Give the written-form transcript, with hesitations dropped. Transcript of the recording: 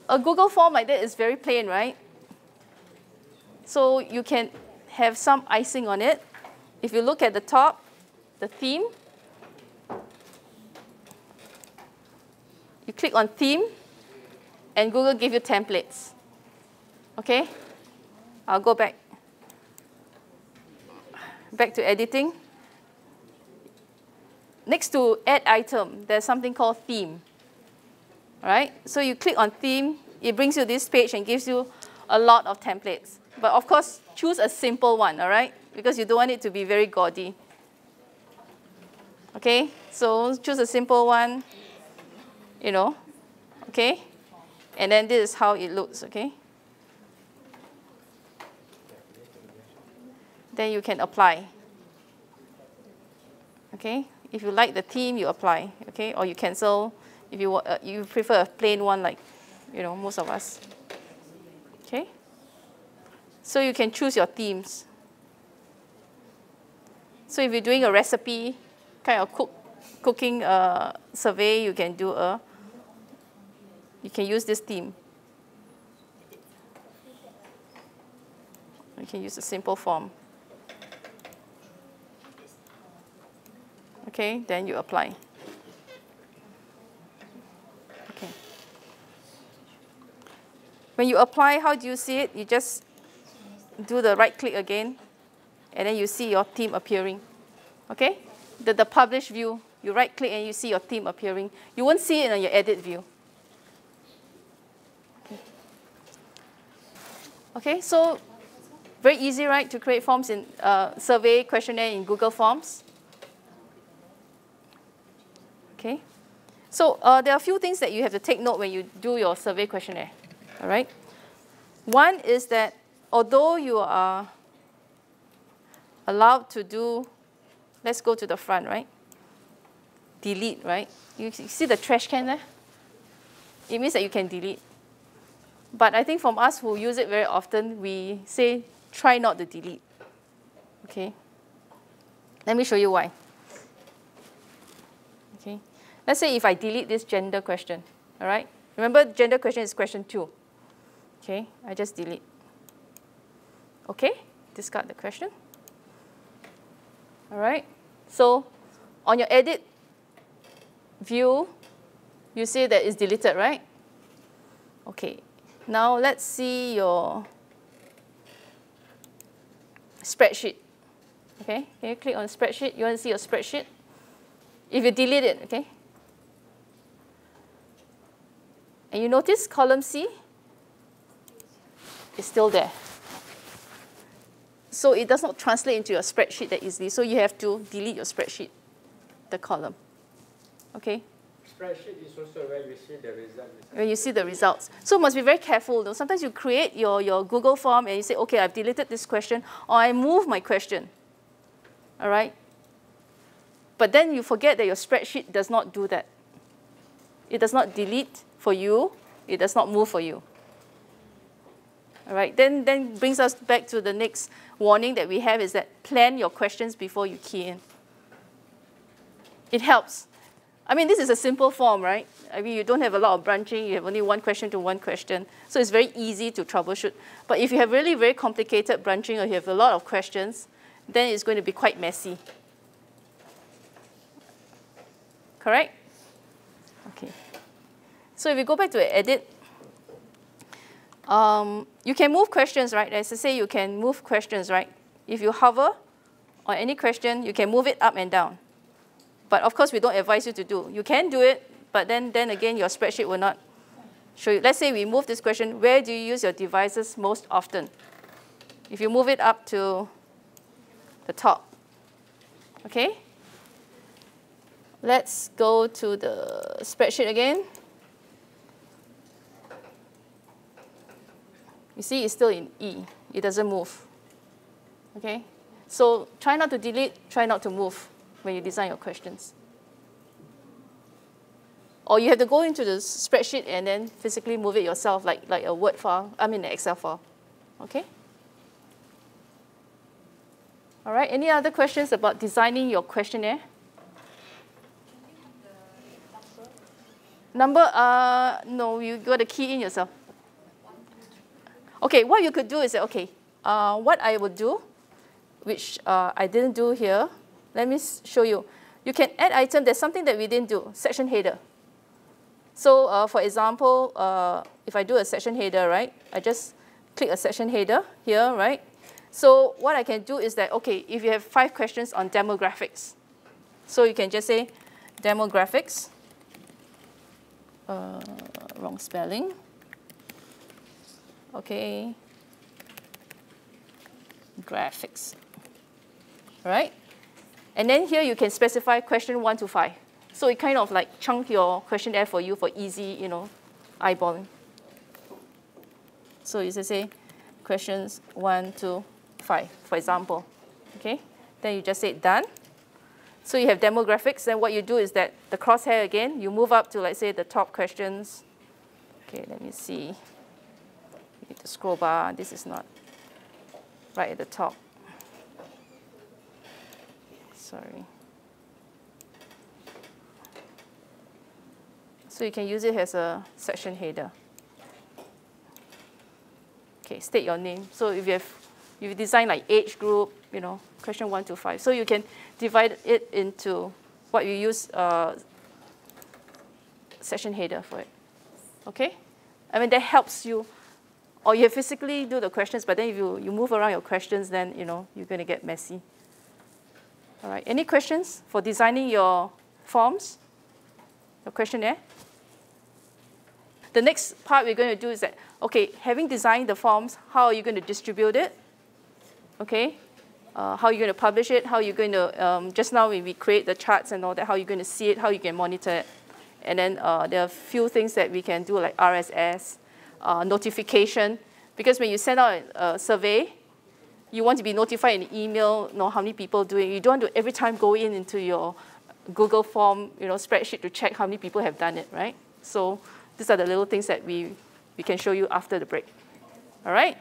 a Google form like that is very plain, right? So you can have some icing on it. If you look at the top, the theme, you click on theme, and Google gives you templates. Okay? I'll go back to editing. Next to add item, there's something called theme. All right? So you click on theme, it brings you this page and gives you a lot of templates. But of course, choose a simple one, all right? Because you don't want it to be very gaudy. Okay? So choose a simple one, you know, okay? And then this is how it looks, okay? Then you can apply. Okay? If you like the theme, you apply, okay? Or you cancel if you prefer a plain one like, you know, most of us. Okay? So you can choose your themes. So if you're doing a recipe, kind of cooking survey, you can use this theme. You can use a simple form. Okay, then you apply. Okay. When you apply, how do you see it? You just do the right click again, and then you see your theme appearing. Okay? The publish view, you right click and you see your theme appearing. You won't see it on your edit view. Okay, so very easy, right, to create forms in survey questionnaire in Google Forms. Okay, so there are a few things that you have to take note when you do your survey questionnaire. All right, one is that although you are allowed to do, let's go to the front, right? Delete, right? You see the trash can there? It means that you can delete. But I think from us who use it very often, we say, try not to delete. Okay? Let me show you why. Okay? Let's say if I delete this gender question, all right? Remember, gender question is question 2. Okay? I just delete. Okay? Discard the question. All right? So on your edit view, you see that it's deleted, right? Okay. Now let's see your spreadsheet. Okay, can you click on spreadsheet? You want to see your spreadsheet? If you delete it, okay? And you notice column C is still there. So it does not translate into your spreadsheet that easily. So you have to delete your spreadsheet, the column. Okay? Spreadsheet is also where you see the results. When you see the results. So must be very careful though. Sometimes you create your Google form and you say, okay, I've deleted this question, or I move my question. All right? But then you forget that your spreadsheet does not do that. It does not delete for you. It does not move for you. All right? Then brings us back to the next warning that we have is that plan your questions before you key in. It helps. I mean, this is a simple form, right? I mean, you don't have a lot of branching. You have only one question to one question. So it's very easy to troubleshoot. But if you have really very complicated branching or you have a lot of questions, then it's going to be quite messy. Correct? Okay. So if you go back to edit, you can move questions, right? As I say, you can move questions, right? If you hover on any question, you can move it up and down. But of course, we don't advise you to do. You can do it, but then again, your spreadsheet will not show you. Let's say we move this question, where do you use your devices most often? If you move it up to the top, okay? Let's go to the spreadsheet again. You see, it's still in E. It doesn't move, okay? So try not to delete, try not to move when you design your questions. Or you have to go into the spreadsheet and then physically move it yourself, like a Word file, I mean an Excel file, okay? All right, any other questions about designing your questionnaire? Number, no, you got to key in yourself. Okay, what you could do is, okay, what I would do, which I didn't do here, let me show you. You can add item, there's something that we didn't do, section header. So for example, if I do a section header, right, I just click a section header here, right? So what I can do is that, okay, if you have 5 questions on demographics, so you can just say demographics, wrong spelling, okay, graphics, all right? And then here you can specify question 1 to 5. So it kind of like chunk your questionnaire for you for easy, you know, eyeballing. So you just say questions 1 to 5, for example, okay? Then you just say done. So you have demographics, then what you do is that the crosshair again, you move up to, let's say, the top questions. Okay, let me see. You need to scroll bar, this is not right at the top. Sorry. So you can use it as a section header. Okay, state your name. So if you design like age group, you know, question 1 to 5. So you can divide it into what you use section header for it. Okay? I mean, that helps you. Or you physically do the questions, but then if you move around your questions, then, you know, you're going to get messy. All right, any questions for designing your forms, your questionnaire? The next part we're going to do is that, okay, having designed the forms, how are you going to distribute it? Okay, how are you going to publish it? How are you going to, just now when we create the charts and all that, how are you going to see it? How you can monitor it? And then there are a few things that we can do like RSS, notification, because when you send out a survey, you want to be notified in the email, know how many people doing. You don't want to every time go into your Google form, you know, spreadsheet to check how many people have done it, right? So these are the little things that we can show you after the break. All right?